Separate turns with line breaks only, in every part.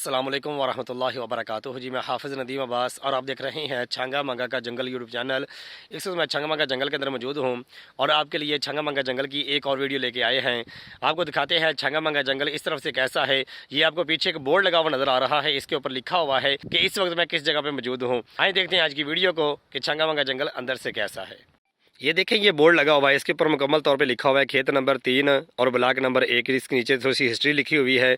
अस्सलाम वालेकुम वरहमतुल्लाहि वबरकातुहू। जी मैं हाफ़िज़ नदीम अब्बास और आप देख रहे हैं छंगा मंगा का जंगल यूट्यूब चैनल। इस वक्त मैं छंगा मंगा जंगल के अंदर मौजूद हूँ और आपके लिए छंगा मंगा जंगल की एक और वीडियो लेके आए हैं। आपको दिखाते हैं छंगा मंगा जंगल इस तरफ से कैसा है। ये आपको पीछे एक बोर्ड लगा हुआ नज़र आ रहा है, इसके ऊपर लिखा हुआ है कि इस वक्त मैं किस जगह पर मौजूद हूँ। आइए देखते हैं आज की वीडियो को कि छंगा मंगा जंगल अंदर से कैसा है। ये देखें, ये बोर्ड लगा हुआ है, इसके ऊपर मुकम्मल तौर पे लिखा हुआ है खेत नंबर 3 और ब्लॉक नंबर 1। इसके नीचे थोड़ी सी हिस्ट्री लिखी हुई है,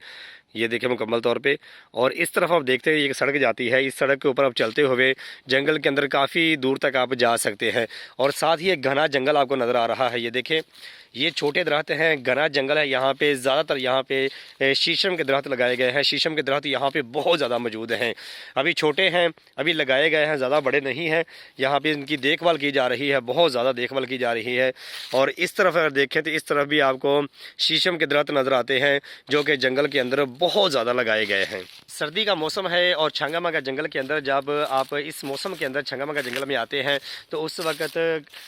ये देखें मुकम्मल तौर पे। और इस तरफ आप देखते हैं एक सड़क जाती है, इस सड़क के ऊपर आप चलते हुए जंगल के अंदर काफ़ी दूर तक आप जा सकते हैं और साथ ही एक घना जंगल आपको नज़र आ रहा है। ये देखें, ये छोटे दरख्त हैं, घना जंगल है। यहाँ पे ज़्यादातर यहाँ पे शीशम के दरख्त लगाए गए हैं। शीशम के दरख्त यहाँ पे बहुत ज़्यादा मौजूद हैं। अभी छोटे हैं, अभी लगाए गए हैं, ज़्यादा बड़े नहीं हैं। यहाँ पे इनकी देखभाल की जा रही है, बहुत ज़्यादा देखभाल की जा रही है। और इस तरफ अगर देखें तो इस तरफ भी आपको शीशम के दरख्त नज़र आते हैं जो कि जंगल के अंदर बहुत ज़्यादा लगाए गए हैं। सर्दी का मौसम है और छंगा मंगा जंगल के अंदर जब आप इस मौसम के अंदर छंगा मंगा जंगल में आते हैं तो उस वक्त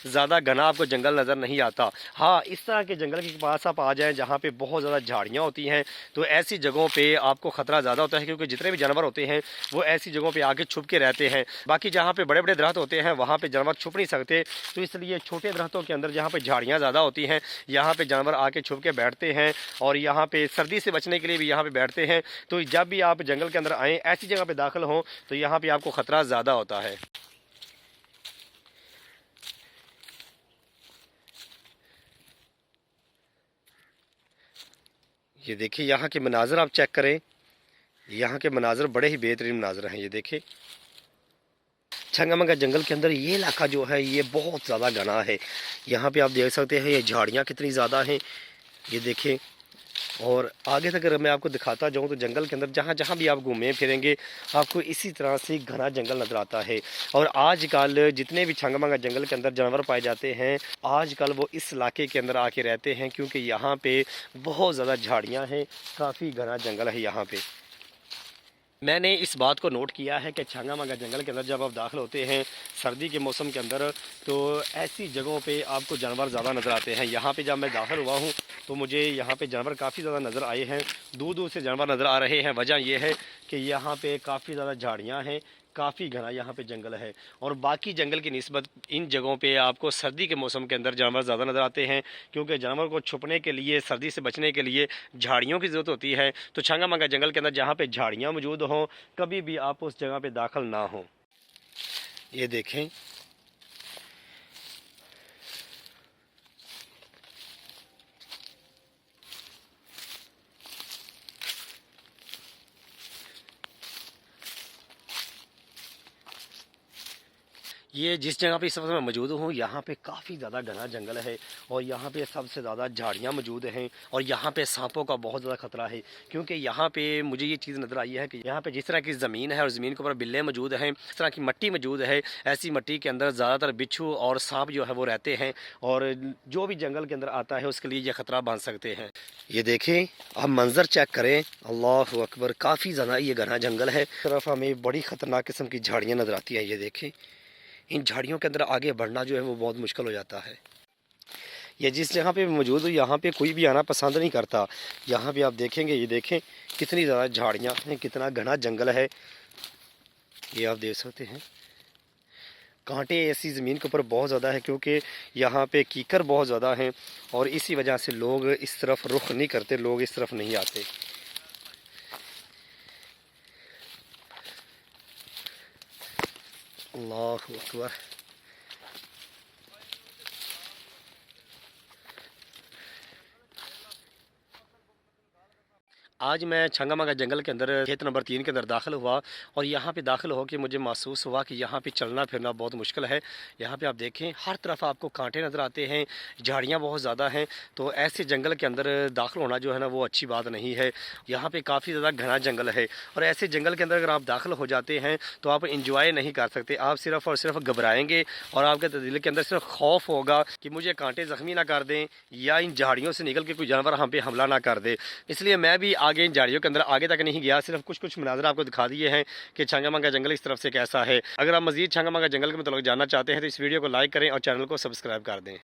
ज़्यादा घना आपको जंगल नज़र नहीं आता। हाँ, इस तरह के जंगल के पास आप आ जाएं जहाँ पे बहुत ज़्यादा झाड़ियाँ होती हैं तो ऐसी जगहों पे आपको ख़तरा ज़्यादा होता है, क्योंकि जितने भी जानवर होते हैं वो ऐसी जगहों पे आके छुप के रहते हैं। बाकी जहाँ पे बड़े बड़े दरख्त होते हैं वहाँ पे जानवर छुप नहीं सकते, तो इसलिए छोटे दरख्तों के अंदर जहाँ पे झाड़ियाँ ज़्यादा होती हैं यहाँ पे जानवर आके छुप के बैठते हैं और यहाँ पे सर्दी से बचने के लिए भी यहाँ पे बैठते हैं। तो जब भी आप जंगल के अंदर आएँ, ऐसी जगह पे दाखिल हों तो यहाँ पे आपको ख़तरा ज़्यादा होता है। ये देखिए, यहाँ के मनाज़र आप चेक करें, यहाँ के मनाज़र बड़े ही बेहतरीन मनाज़र हैं। ये देखिए, छंगा मंगा जंगल के अंदर ये इलाका जो है ये बहुत ज़्यादा घना है। यहाँ पे आप देख सकते हैं ये झाड़ियाँ कितनी ज़्यादा हैं, ये देखें। और आगे तक अगर मैं आपको दिखाता जाऊँ तो जंगल के अंदर जहाँ जहाँ भी आप घूमें फिरेंगे आपको इसी तरह से घना जंगल नज़र आता है। और आजकल जितने भी छंगा मंगा जंगल के अंदर जानवर पाए जाते हैं आजकल वो इस इलाके के अंदर आके रहते हैं, क्योंकि यहाँ पे बहुत ज़्यादा झाड़ियाँ हैं, काफ़ी घना जंगल है यहाँ पे। मैंने इस बात को नोट किया है कि छंगा मंगा जंगल के अंदर जब आप दाखिल होते हैं सर्दी के मौसम के अंदर तो ऐसी जगहों पे आपको जानवर ज़्यादा नज़र आते हैं। यहाँ पे जब मैं दाखिल हुआ हूँ तो मुझे यहाँ पे जानवर काफ़ी ज़्यादा नज़र आए हैं, दूर दूर से जानवर नज़र आ रहे हैं। वजह यह है कि यहाँ पे काफ़ी ज़्यादा झाड़ियाँ हैं, काफ़ी घना यहाँ पे जंगल है और बाकी जंगल की निस्बत इन जगहों पे आपको सर्दी के मौसम के अंदर जानवर ज़्यादा नज़र आते हैं, क्योंकि जानवर को छुपने के लिए, सर्दी से बचने के लिए झाड़ियों की ज़रूरत होती है। तो छंगा मंगा जंगल के अंदर जहाँ पे झाड़ियाँ मौजूद हों कभी भी आप उस जगह पे दाखिल ना हों। ये देखें, ये जिस जगह पे इस वक्त मैं मौजूद हूँ यहाँ पे काफ़ी ज़्यादा घना जंगल है और यहाँ पे सबसे ज़्यादा झाड़ियाँ मौजूद हैं और यहाँ पे सांपों का बहुत ज़्यादा खतरा है, क्योंकि यहाँ पे मुझे ये चीज़ नज़र आई है कि यहाँ पे जिस तरह की ज़मीन है और ज़मीन के ऊपर बिल्ले मौजूद हैं, इस तरह की मट्टी मौजूद है, ऐसी मट्टी के अंदर ज़्यादातर बिच्छू और सांप जो है वो रहते हैं और जो भी जंगल के अंदर आता है उसके लिए ये ख़तरा बन सकते हैं। ये देखें, आप मंज़र चेक करें, अल्लाह अकबर, काफ़ी ज़्यादा ये घना जंगल है। तरफ हमें बड़ी ख़तरनाक किस्म की झाड़ियाँ नज़र आती हैं। ये देखें, इन झाड़ियों के अंदर आगे बढ़ना जो है वो बहुत मुश्किल हो जाता है। ये जिस जगह पे मौजूद हो यहाँ पे कोई भी आना पसंद नहीं करता। यहाँ पे आप देखेंगे, ये देखें कितनी ज़्यादा झाड़ियाँ हैं, कितना घना जंगल है, ये आप देख सकते हैं। कांटे ऐसी ज़मीन के ऊपर बहुत ज़्यादा है, क्योंकि यहाँ पे कीकर बहुत ज़्यादा हैं और इसी वजह से लोग इस तरफ रुख नहीं करते, लोग इस तरफ नहीं आते। अल्लाह अकबर। आज मैं छंगा मंगा जंगल के अंदर खेत नंबर 3 के अंदर दाखिल हुआ और यहाँ पे दाखिल होकर मुझे महसूस हुआ कि यहाँ पे चलना फिरना बहुत मुश्किल है। यहाँ पे आप देखें हर तरफ आपको कांटे नज़र आते हैं, झाड़ियाँ बहुत ज़्यादा हैं, तो ऐसे जंगल के अंदर दाखिल होना जो है ना वो अच्छी बात नहीं है। यहाँ पे काफ़ी ज़्यादा घना जंगल है और ऐसे जंगल के अंदर अगर आप दाखिल हो जाते हैं तो आप इंजॉय नहीं कर सकते, आप सिर्फ़ और सिर्फ घबराएँगे और आपके दिल के अंदर सिर्फ खौफ होगा कि मुझे कांटे ज़ख्मी ना कर दें या इन झाड़ियों से निकल के कोई जानवर हम पे हमला ना कर दे। इसलिए मैं भी आगे इन झाड़ियों के अंदर आगे तक नहीं गया, सिर्फ कुछ कुछ मनाज़र आपको दिखा दिए हैं कि छंगा मंगा जंगल इस तरफ से कैसा है। अगर आप मज़ीद छंगा मंगा जंगल के मतलब जानना चाहते हैं तो इस वीडियो को लाइक करें और चैनल को सब्सक्राइब कर दें।